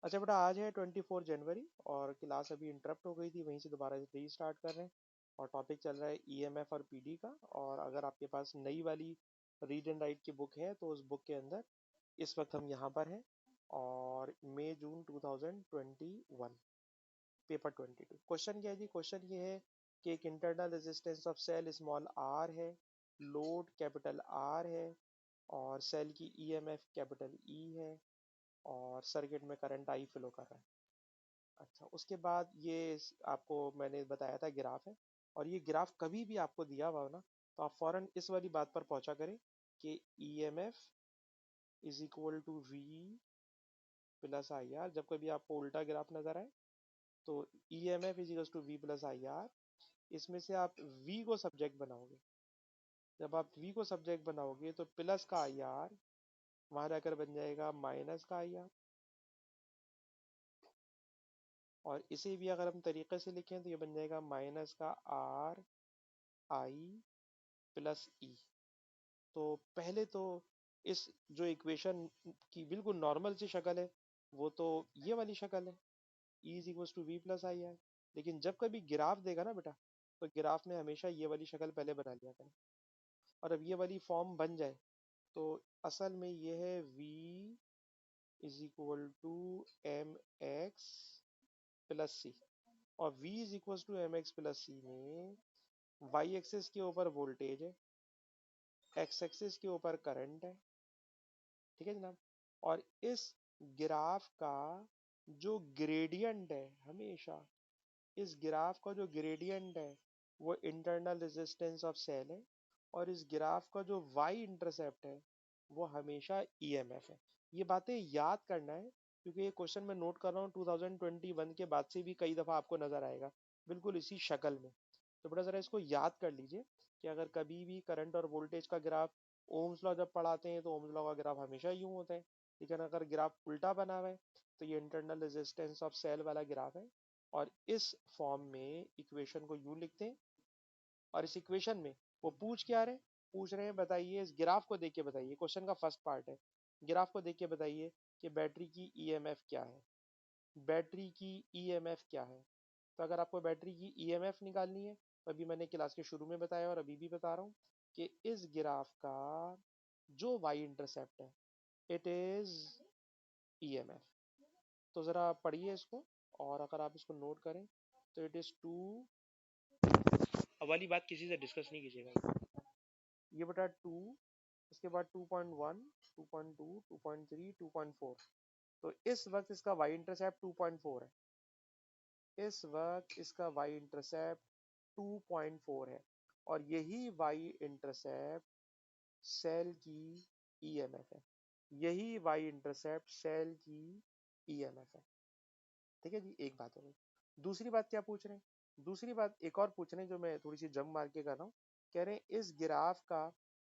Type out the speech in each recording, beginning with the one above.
अच्छा बेटा, आज है 24 जनवरी और क्लास अभी इंटरप्ट हो गई थी, वहीं से दोबारा री स्टार्ट कर रहे हैं। और टॉपिक चल रहा है ईएमएफ और पीडी का। और अगर आपके पास नई वाली रीड एंड राइट की बुक है तो उस बुक के अंदर इस वक्त हम यहाँ पर हैं। और मई जून 2021, पेपर 22। क्वेश्चन क्या है जी? क्वेश्चन ये है कि एक internal resistance of cell small R है, लोड कैपिटल आर है, और सेल की ईएमएफ कैपिटल ई है, और सर्किट में करंट आई फ्लो कर रहा है। अच्छा, उसके बाद आपको मैंने बताया था ग्राफ है। और ये ग्राफ कभी भी आपको दिया हुआ हो ना, तो आप फौरन इस वाली बात पर पहुंचा करें कि E M F is equal to V plus I R. जब कभी आपको उल्टा ग्राफ नजर आए तो E M F is equal to V plus I R. इसमें से आप v को सब्जेक्ट बनाओगे। जब आप v को सब्जेक्ट बनाओगे तो प्लस का आई आर वहां जाकर बन जाएगा माइनस का आई आर। और इसे भी अगर हम तरीके से लिखें तो ये बन जाएगा माइनस का आर आई प्लस ई। तो पहले तो इस जो इक्वेशन की बिल्कुल नॉर्मल सी शक्ल है वो तो ये वाली शक्ल है, E is equal to V plus I R. लेकिन जब कभी ग्राफ देगा ना बेटा, तो ग्राफ में हमेशा ये वाली शक्ल पहले बना लिया करें। और अब ये वाली फॉर्म बन जाए तो असल में ये है V is equal to M X plus C. और v is equal to M X plus C में वाई एक्सिस के ऊपर वोल्टेज है, एक्स एक्सिस के ऊपर करंट है। ठीक है जनाब। और इस ग्राफ का जो ग्रेडियंट है, हमेशा इस ग्राफ का जो ग्रेडियंट है वो इंटरनल रेजिस्टेंस ऑफ सेल है। और इस ग्राफ का जो वाई इंटरसेप्ट है वो हमेशा ईएमएफ है। ये बातें याद करना है क्योंकि ये क्वेश्चन मैं नोट कर रहा हूँ 2021 के बाद से भी कई दफा आपको नजर आएगा बिल्कुल इसी शक्ल में। तो बड़ा जरा इसको याद कर लीजिए कि अगर कभी भी करंट और वोल्टेज का ग्राफ, ओम्स लॉ जब पढ़ाते हैं तो ओम्स लॉ का ग्राफ हमेशा यूं होता है। लेकिन अगर ग्राफ उल्टा बना हुआ है तो ये इंटरनल रेजिस्टेंस ऑफ सेल वाला ग्राफ है। और इस फॉर्म में इक्वेशन को यूं लिखते हैं। और इस इक्वेशन में वो पूछ रहे हैं बताइए, इस ग्राफ को देख के बताइए, क्वेश्चन का फर्स्ट पार्ट है, ग्राफ को देख के बताइए कि बैटरी की ईएमएफ क्या है। बैटरी की ईएमएफ क्या है? तो अगर आपको बैटरी की ईएमएफ निकालनी है तो अभी मैंने क्लास के शुरू में बताया और अभी भी बता रहा हूँ कि इस ग्राफ का जो वाई इंटरसेप्ट है इट इज ईएमएफ। तो जरा पढ़िए इसको। और अगर आप इसको नोट करें तो इट इज टू, अब वाली बात किसी से डिस्कस नहीं कीजिएगा। ये बटा टू, इसके बाद 2.1, 2.2, 2.3, 2.4। तो इस वक्त इसका वाई इंटरसेप्ट 2.4 है। इस वक्त इसका वाई इंटरसेप्ट 2.4 है। और यही वाई इंटरसेप्ट सेल की ईएमएफ है। यही वाई इंटरसेप्ट सेल की ईएमएफ है। ठीक है जी, एक बात हो गई। दूसरी बात क्या पूछ रहे हैं? दूसरी बात एक और पूछ रहे हैं जो मैं थोड़ी सी जम मार के कर रहा हूँ। कह रहे हैं इस ग्राफ का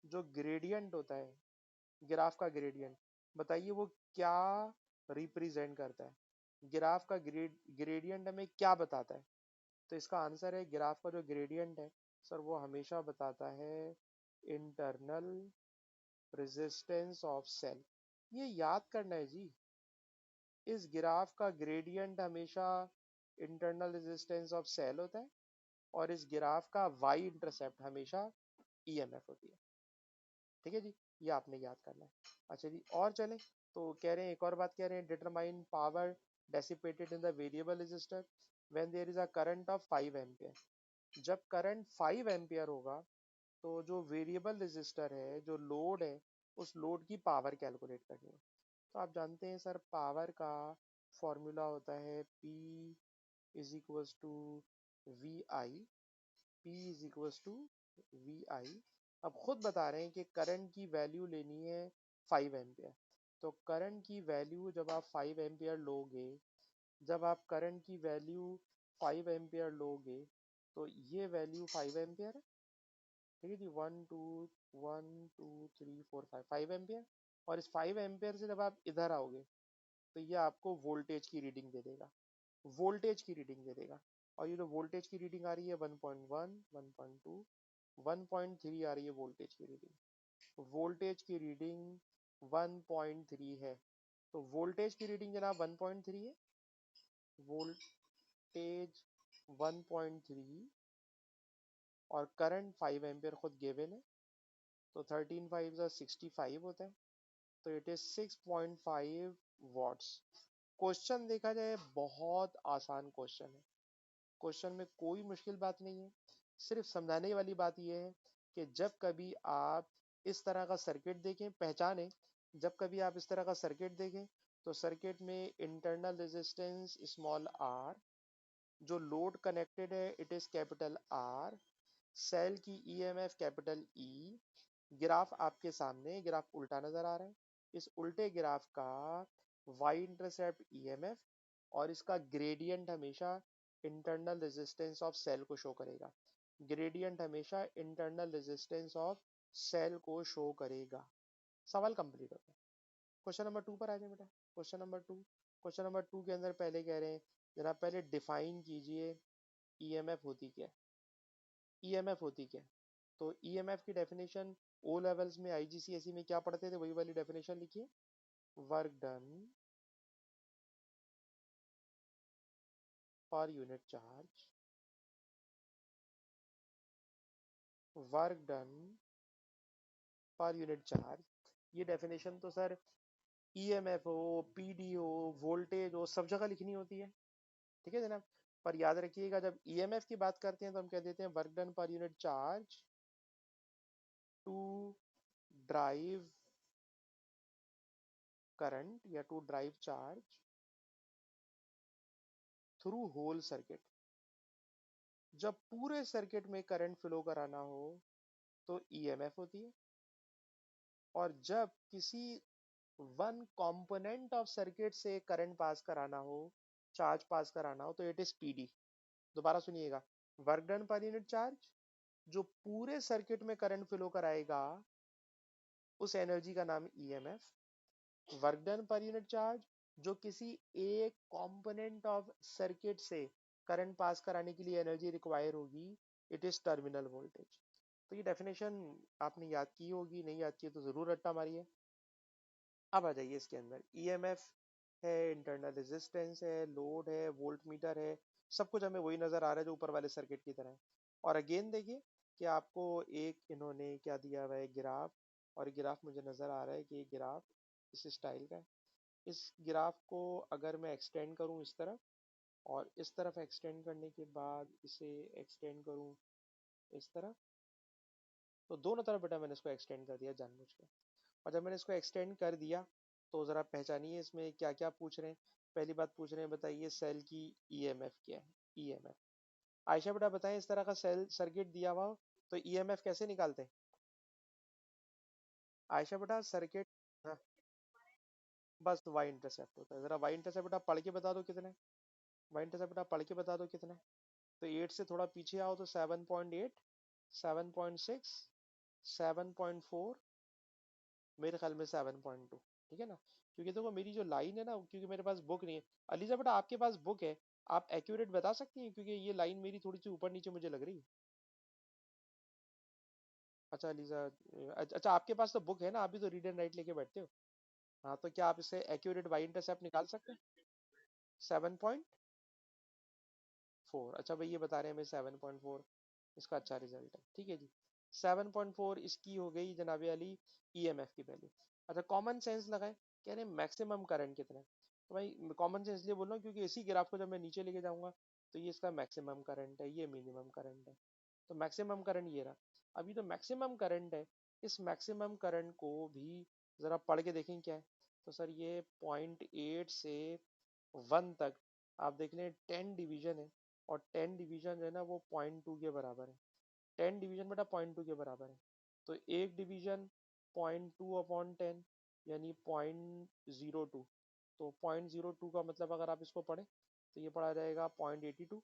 जो ग्रेडियंट होता है, ग्राफ का ग्रेडियंट बताइए वो क्या रिप्रेजेंट करता है। ग्राफ का ग्रेडियंट हमें क्या बताता है? तो इसका आंसर है ग्राफ का जो ग्रेडियंट है सर वो हमेशा बताता है इंटरनल रेजिस्टेंस ऑफ सेल। ये याद करना है जी। इस ग्राफ का ग्रेडियंट हमेशा इंटरनल रेजिस्टेंस ऑफ सेल होता है और इस ग्राफ का वाई इंटरसेप्ट हमेशा ईएमएफ होती है। ठीक है जी, ये आपने याद करना है। अच्छा जी, और चले तो कह रहे हैं एक और बात कह रहे हैं, determine power dissipated in the variable resistor when there is a current of 5 ampere. जब करंट 5 एम्पियर होगा तो जो वेरिएबल रेजिस्टर है, जो लोड है, उस लोड की पावर कैलकुलेट करनी है। तो आप जानते हैं सर पावर का फॉर्मूला होता है P is equals to V I. P is equals to V I. अब खुद बता रहे हैं कि करंट की वैल्यू लेनी है 5 एम्पियर। तो करंट की वैल्यू जब आप 5 एम्पियर लोगे, जब आप करंट की वैल्यू 5 एम्पियर लोगे तो ये वैल्यू 5 एम्पियर है। ठीक है जी, 1 2 1 2 3 4 5, 5 एम्पियर। और इस 5 एम्पियर से जब आप इधर आओगे तो ये आपको वोल्टेज की रीडिंग दे देगा, वोल्टेज की रीडिंग दे देगा। और ये जो वोल्टेज की रीडिंग आ रही है 1.1, 1.2, 1.3 आ रही है वोल्टेज की रीडिंग। वोल्टेज की रीडिंग 1.3 है। तो वोल्टेज की रीडिंग जनाब 1.3 है, वोल्टेज 1.3 और करंट 5 एम्पियर खुद गिवन है, तो 13 5 65 होता है, तो इट इज 6.5 वॉट्स। क्वेश्चन देखा जाए बहुत आसान क्वेश्चन है, क्वेश्चन में कोई मुश्किल बात नहीं है। सिर्फ समझाने वाली बात यह है कि जब कभी आप इस तरह का सर्किट देखें, पहचानें, जब कभी आप इस तरह का सर्किट देखें तो सर्किट में इंटरनल रेजिस्टेंस स्मॉल आर, जो लोड कनेक्टेड है it is capital R, cell की ईएमएफ कैपिटल ई। ग्राफ आपके सामने, ग्राफ उल्टा नजर आ रहा है, इस उल्टे ग्राफ का वाई इंटरसेप्ट ईएमएफ और इसका ग्रेडियंट हमेशा इंटरनल रेजिस्टेंस ऑफ सेल को शो करेगा, ग्रेडियंट हमेशा इंटरनल रेजिस्टेंस ऑफ सेल को शो करेगा। सवाल कंप्लीट होता है। क्वेश्चन नंबर 2 पर आ जाए बेटा। क्वेश्चन नंबर 2 के अंदर पहले कह रहे हैं जरा पहले डिफाइन कीजिए ईएमएफ होती क्या है, ईएमएफ होती क्या है। तो ईएमएफ की डेफिनेशन ओ लेवल्स में आईजीसीएसई में क्या पढ़ते थे वही वाली डेफिनेशन लिखिए, work done per unit charge, work done per unit charge. ये डेफिनेशन तो सर ईएमएफ हो, पीडी हो, वोल्टेज हो, सब जगह लिखनी होती है, ठीक है जनाब। पर याद रखिएगा जब ईएमएफ की बात करते हैं तो हम कह देते हैं work done per unit charge to drive current या to drive charge through whole circuit. जब पूरे सर्किट में करंट फ्लो कराना हो तो ईएमएफ होती है, और जब किसी वन कंपोनेंट ऑफ सर्किट से करंट पास कराना हो, चार्ज पास कराना हो, तो इट इज पीडी। दोबारा सुनिएगा, work done per unit charge जो पूरे सर्किट में करंट फ्लो कराएगा उस एनर्जी का नाम EMF. Work done per unit charge जो किसी एक कंपोनेंट ऑफ सर्किट से करंट पास कराने के लिए एनर्जी रिक्वायर होगी, इट इज टर्मिनल वोल्टेज। तो ये डेफिनेशन आपने याद की होगी, नहीं याद की तो जरूर रट्टा मारिए। अब आ जाइए इसके अंदर, ईएमएफ है, इंटरनल रेजिस्टेंस है, लोड है, वोल्ट मीटर है, सब कुछ हमें वही नजर आ रहा है जो ऊपर वाले सर्किट की तरह है। और अगेन देखिए कि आपको एक इन्होंने क्या दिया हुआ है, ग्राफ, और ग्राफ मुझे नजर आ रहा है कि ये ग्राफ इस स्टाइल का है। इस ग्राफ को अगर मैं एक्सटेंड करूं इस तरफ, और इस तरफ एक्सटेंड करने के बाद इसे एक्सटेंड करूं इस तरफ, तो दोनों तरफ बेटा मैंने इसको एक्सटेंड कर दिया जानबूझ के। और जब मैंने इसको एक्सटेंड कर दिया तो ज़रा पहचानिए इसमें क्या क्या पूछ रहे हैं। पहली बात पूछ रहे हैं बताइए सेल की ईएमएफ क्या है, ईएमएफ। आयशा बेटा बताएं इस तरह का सेल सर्किट दिया हुआ हो तो ईएमएफ कैसे निकालते हैं। आयशा बेटा सर्किट, हाँ, बस वाई इंटरसेप्ट होता है। ज़रा वाई इंटरसेप्ट बेटा पढ़ के बता दो कितने, वाई इंटरसेप्ट बेटा पढ़ के बता दो कितने। तो 8 से थोड़ा पीछे आओ तो 7.8, 7.6, 7.4, मेरे ख्याल में 7.2, ठीक है ना। क्योंकि देखो मेरी जो लाइन है ना, क्योंकि मेरे पास बुक नहीं है। अलीजा बेटा आपके पास बुक है, आप एक्यूरेट बता सकती हैं क्योंकि ये लाइन मेरी थोड़ी सी ऊपर नीचे मुझे लग रही है। अच्छा अलीजा, अच्छा आपके पास तो बुक है ना, आप भी तो रीड एंड राइट लेके बैठते हो। हाँ तो क्या आप इससे एक्यूरेट वाई इंटरसेप्ट निकाल सकते हैं। 7.4, अच्छा भाई ये बता रहे हैं हमें 7.4, इसका अच्छा रिजल्ट है, ठीक है जी। 7.4 इसकी हो गई जनाबे अली ईएमएफ की वैल्यू। अच्छा कॉमन सेंस लगाए, कह रहे हैं मैक्सिमम करंट कितना है। तो भाई कॉमन सेंस इसलिए बोल रहा हूँ क्योंकि इसी ग्राफ को जब मैं नीचे लेके जाऊंगा तो ये इसका मैक्सिमम करंट है, ये मिनिमम करंट है। तो मैक्सिमम करंट ये रहा, अभी तो मैक्सिमम करंट है। इस मैक्सिमम करंट को भी जरा पढ़ के देखें क्या है। तो सर ये 0.8 से 1 तक आप देख लें 10 डिवीजन है, और 10 डिवीजन जो है ना वो 0.2 के बराबर है। 10 डिवीजन बेटा 0.2 के बराबर है। तो एक डिवीजन 0.2 अपॉन 10 यानी 0.02। तो 0.02 का मतलब अगर आप इसको पढ़ें तो ये पढ़ा जाएगा 0.82,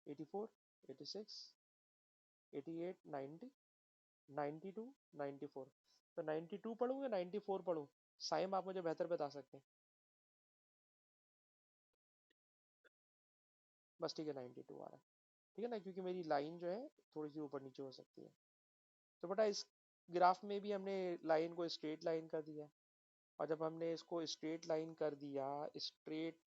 84, 86, 88, 90, 92, 94। तो 92 पढ़ूँ या 94 पढ़ूँ, साइम आप मुझे बेहतर बता सकते हैं। बस ठीक है 92 आ रहा है, ठीक है ना, क्योंकि मेरी लाइन जो है थोड़ी सी ऊपर नीचे हो सकती है। तो बेटा इस ग्राफ में भी हमने लाइन को स्ट्रेट लाइन कर दिया, और जब हमने इसको स्ट्रेट लाइन कर दिया, स्ट्रेट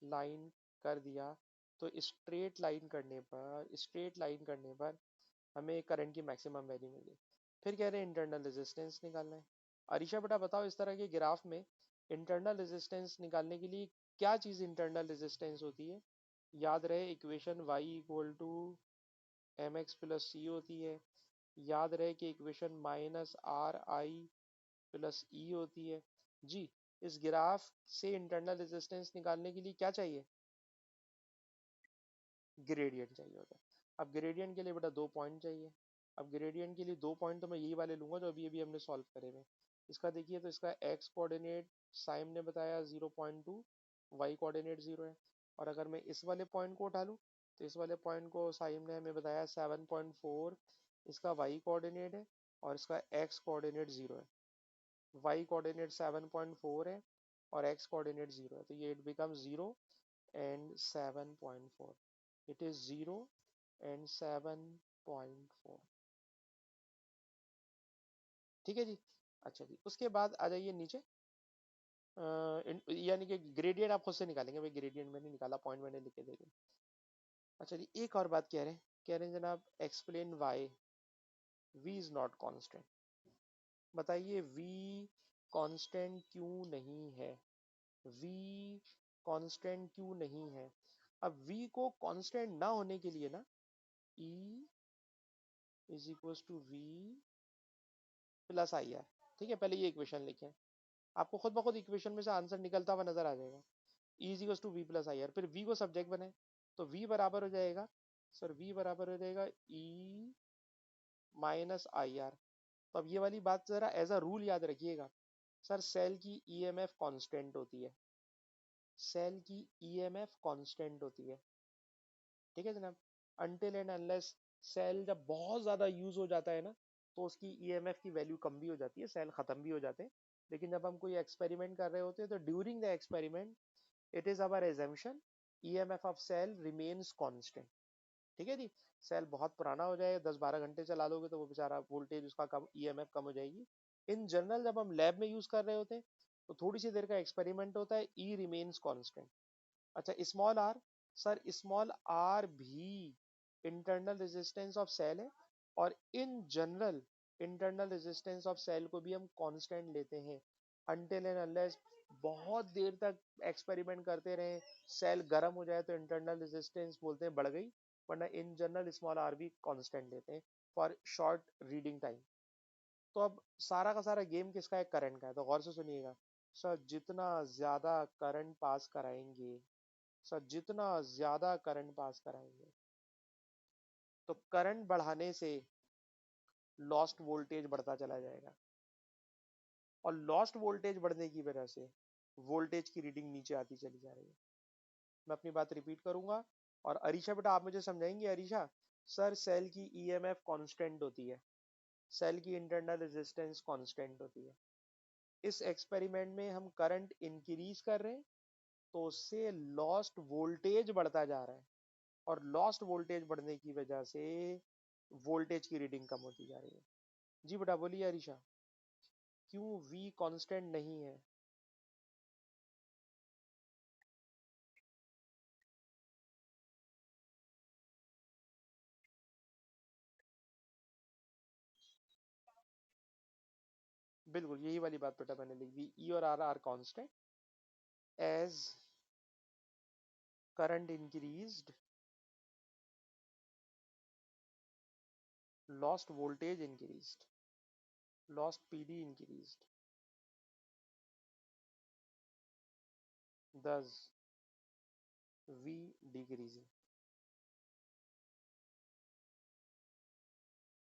लाइन कर दिया, तो स्ट्रेट लाइन करने पर हमें करंट की मैक्सिमम वैल्यू मिली। फिर कह रहे हैं इंटरनल रेजिस्टेंस निकालना है। अरीशा बेटा बताओ, इस तरह के ग्राफ में इंटरनल रेजिस्टेंस निकालने के लिए क्या चीज़ इंटरनल रेजिस्टेंस होती है? याद रहे equation y equal to M X plus C होती है। याद रहे कि equation minus R I plus E होती है। जी, इस ग्राफ से इंटरनल रेजिस्टेंस निकालने के लिए क्या चाहिए? ग्रेडियंट चाहिए होता है। अब ग्रेडियंट के लिए बेटा 2 पॉइंट चाहिए। अब ग्रेडियंट के लिए 2 पॉइंट तो मैं यही वाले लूंगा जो अभी अभी हमने सॉल्व करे हुए। इसका देखिए, तो इसका एक्स कोऑर्डिनेट साइम ने बताया 0.2, वाई कोऑर्डिनेट 0 है। और अगर मैं इस वाले पॉइंट को उठा लूँ, तो इस वाले पॉइंट को साइम ने हमें बताया 7.4, इसका वाई कोऑर्डिनेट है और इसका एक्स कोऑर्डिनेट 0 है। वाई कोऑर्डिनेट 7.4 है और एक्स कोऑर्डिनेट 0 है, तो ये it become 0 and 7.4। It is 0 and 7.4। ठीक है जी। अच्छा जी, उसके बाद आ जाइए नीचे। यानी कि ग्रेडियंट आप खुद से निकालेंगे भाई, ग्रेडियंट मैंने निकाला, पॉइंट मैंने लिख के दे दिया। अच्छा जी, एक और बात कह रहे हैं जनाब, explain why v is not constant. बताइए v कांस्टेंट क्यों नहीं है? v कांस्टेंट क्यों नहीं है? अब v को कांस्टेंट ना होने के लिए ना, e is equal to v plus I R. ठीक है, पहले ये इक्वेशन लिखें, आपको खुद ब खुद इक्वेशन में से आंसर निकलता हुआ नजर आ जाएगा। E is equal to V plus I R, फिर v को सब्जेक्ट बनाए, तो v बराबर हो जाएगा, सर v बराबर हो जाएगा e माइनस आई आर। तो अब ये वाली बात जरा एज अ रूल याद रखिएगा। सर सेल की ईएमएफ कांस्टेंट होती है, सेल की ईएमएफ कांस्टेंट होती है। ठीक है जनाब, अनटिल एंड अनलेस सेल जब बहुत ज्यादा यूज हो जाता है ना, तो उसकी ईएमएफ की वैल्यू कम भी हो जाती है, सेल खत्म भी हो जाते हैं। लेकिन जब हम कोई एक्सपेरिमेंट कर रहे होते हैं, तो during the experiment it is our assumption EMF of cell remains constant. ठीक है जी। सेल बहुत पुराना हो जाए, 10-12 घंटे चला लोगे तो वो बेचारा वोल्टेज उसका कम, ईएमएफ कम हो जाएगी। इन जनरल जब हम लैब में यूज कर रहे होते हैं, तो थोड़ी सी देर का एक्सपेरिमेंट होता है, ई रिमेन्स कांस्टेंट। अच्छा, small R, sir small R भी इंटरनल रेजिस्टेंस ऑफ सेल है, और in general internal resistance of cell को भी हम कांस्टेंट लेते हैं अनटिल एंड अनलेस बहुत देर तक एक्सपेरिमेंट करते रहे, सेल गर्म हो जाए तो इंटरनल रेजिस्टेंस बोलते हैं बढ़ गई, वरना इन जनरल स्मॉल आर भी कांस्टेंट लेते हैं फॉर शॉर्ट रीडिंग टाइम। तो अब सारा का सारा गेम किसका है? करंट का है। तो गौर से सुनिएगा, सर जितना ज्यादा करंट पास कराएंगे, सर जितना ज्यादा करंट पास कराएंगे, तो करंट बढ़ाने से लॉस्ट वोल्टेज बढ़ता चला जाएगा, और लॉस्ट वोल्टेज बढ़ने की वजह से वोल्टेज की रीडिंग नीचे आती चली जा रही है। मैं अपनी बात रिपीट करूंगा, और अरीशा बेटा आप मुझे समझाएंगे। अरीशा, सर सेल की ईएमएफ कांस्टेंट होती है, सेल की इंटरनल रेजिस्टेंस कांस्टेंट होती है। इस एक्सपेरिमेंट में हम करंट इंक्रीज कर रहे हैं, तो उससे लॉस्ट वोल्टेज बढ़ता जा रहा है, और लॉस्ट वोल्टेज बढ़ने की वजह से वोल्टेज की रीडिंग कम होती जा रही है। जी बेटा बोलिए अरीशा, क्यों वी कांस्टेंट नहीं है? बिल्कुल यही वाली बात बेटा मैंने लिख दी, ई और R constant as current increased lost voltage increased, lost PD increased, thus V decreasing.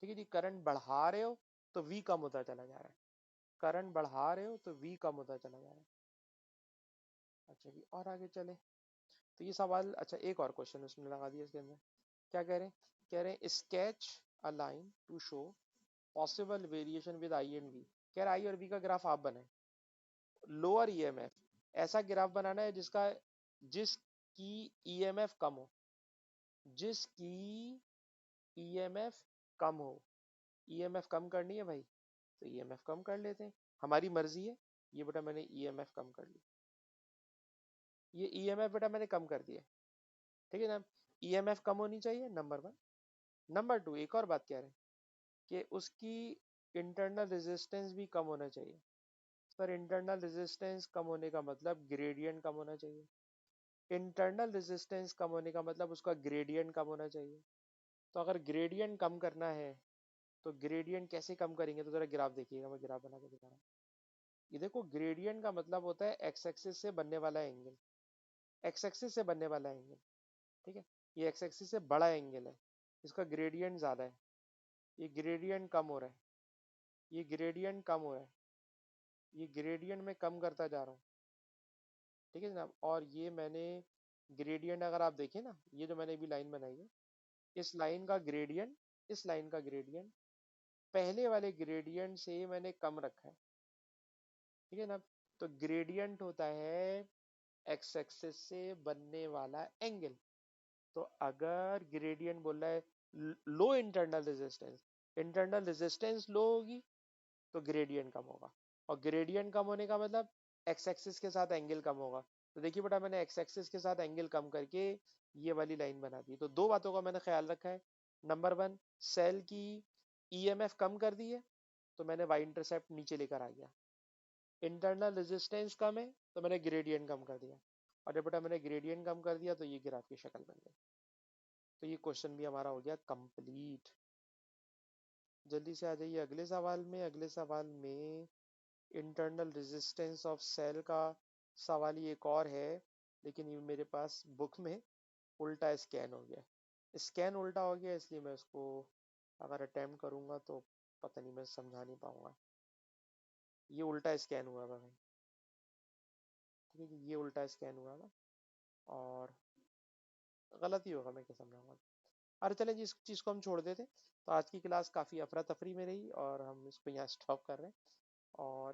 ठीक है जी, करंट बढ़ा रहे हो तो वी कम होता चला जा रहा है, करंट बढ़ा रहे हो तो वी कम होता चला जा रहा है। अच्छा जी, और आगे चले, तो ये सवाल, अच्छा एक और क्वेश्चन उसमें लगा दिया इसके अंदर। क्या कह रहे हैं? कह रहे हैं sketch a line to show possible variation with I and V. कह रहा है आई और वी का ग्राफ आप बनाए, लोअर ईएमएफ, ऐसा ग्राफ बनाना है जिसकी ईएमएफ कम हो, जिसकी ईएमएफ कम हो। ईएमएफ कम करनी है भाई, तो ईएमएफ कम कर लेते हैं, हमारी मर्जी है। ये बेटा मैंने ईएमएफ कम कर ली, ये ईएमएफ बेटा मैंने कम कर दिया। ठीक है ना, ईएमएफ कम होनी चाहिए, नंबर वन। नंबर टू, एक और बात कह रहे हैं कि उसकी इंटरनल रेजिस्टेंस भी कम होना चाहिए। सर इंटरनल रेजिस्टेंस कम होने का मतलब ग्रेडियंट कम होना चाहिए। इंटरनल रेजिस्टेंस कम होने का मतलब उसका ग्रेडियंट कम होना चाहिए। तो अगर ग्रेडियंट कम करना है तो ग्रेडियंट कैसे कम करेंगे, तो जरा ग्राफ देखिएगा, मैं ग्राफ बना के दिखा रहा हूँ। ये देखो, ग्रेडियंट का मतलब होता है एक्स एक्सिस से बनने वाला एंगल, एक्स एक्सिस से बनने वाला एंगल। ठीक है, ये एक्स एक्सिस से बड़ा एंगल है, इसका ग्रेडियंट ज्यादा है, ये ग्रेडियंट कम हो रहा है, ये ग्रेडियंट कम हो रहा है, ये ग्रेडियंट में कम करता जा रहा हूँ। ठीक है जनाब, और ये मैंने ग्रेडियंट अगर आप देखें ना, ये जो मैंने अभी लाइन बनाई है, इस लाइन का ग्रेडियंट, इस लाइन का ग्रेडियंट पहले वाले ग्रेडियंट से मैंने कम रखा है। ठीक है ना, तो ग्रेडियंट होता है एक्स एक्सिस से बनने वाला एंगल। तो अगर ग्रेडियंट बोल रहा है low internal resistance, internal resistance low होगी तो ग्रेडियंट कम होगा, और ग्रेडियंट कम होने का मतलब एक्स एक्सिस के साथ एंगल कम होगा। तो देखिए बेटा, मैंने एक्स एक्सिस के साथ एंगल कम करके ये वाली लाइन बना दी। तो दो बातों का मैंने ख्याल रखा है। नंबर वन, सेल की ईएमएफ कम कर दी है, तो मैंने वाई इंटरसेप्ट नीचे लेकर आ गया। इंटरनल रेजिस्टेंस कम है तो मैंने ग्रेडियंट कम कर दिया, और जब बेटा मैंने ग्रेडियंट कम कर दिया तो ये ग्राफ की शक्ल बन गई। तो ये क्वेश्चन भी हमारा हो गया कंप्लीट। जल्दी से आ जाइए अगले सवाल में। अगले सवाल में इंटरनल रेजिस्टेंस ऑफ सेल का सवाल ही एक और है, लेकिन ये मेरे पास बुक में उल्टा स्कैन हो गया, स्कैन उल्टा हो गया, इसलिए मैं उसको अगर अटेम्प्ट करूंगा तो पता नहीं, मैं समझा नहीं पाऊंगा। ये उल्टा स्कैन हुआ था भाई, ठीक है, ये उल्टा स्कैन हुआ था और गलत ही होगा, मैं क्या समझाऊंगा। अरे चलें जी, इस चीज़ को हम छोड़ देते। तो आज की क्लास काफ़ी अफरा तफरी में रही और हम इसको यहाँ स्टॉप कर रहे हैं। और